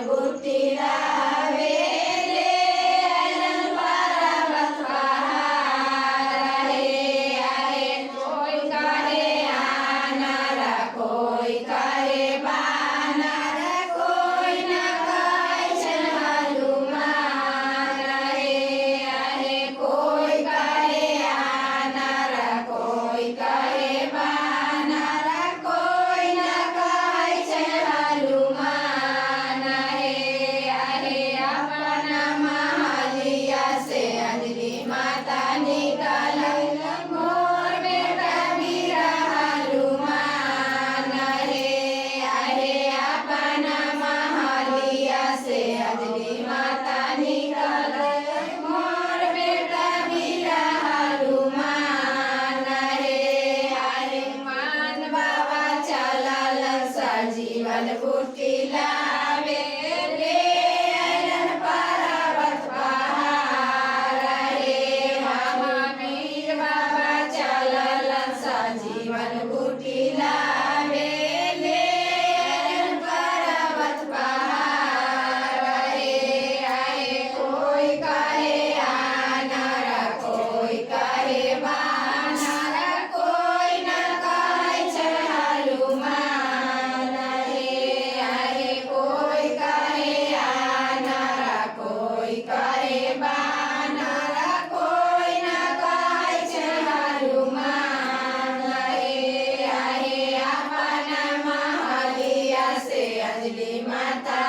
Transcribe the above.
बूटी लावे रे आनंद पर्वत पहाड़ रे आहे कोई करे आनर कोई करे बानर कोई न काय छन हनुमान रे आहे कोई करे आनर कोई करे बानर कोई न काय छन हनुमान रे आहे अपना महलिया से अंजलि माता निकल मोर बेटा वीरा हनुमान रे आहे अपना महलिया से अंजलि माता निकल मोर बेटा वीरा हनुमान रे आहे मान बाबा चलल सजीवन बूटी लावे रे आनंद पर्वत पहाड़ रे महावीर बाबा चलल सजीवन बूटी लावे रे आनंद पर्वत पहाड़ रे आहे कोई करे आनर कोई करे बानर कोई न काय छन हनुमान रे आहे कोई करे आनर कोई करे बानर कोई न काय छन हनुमान रे आहे अपना महलिया से अंजलि माता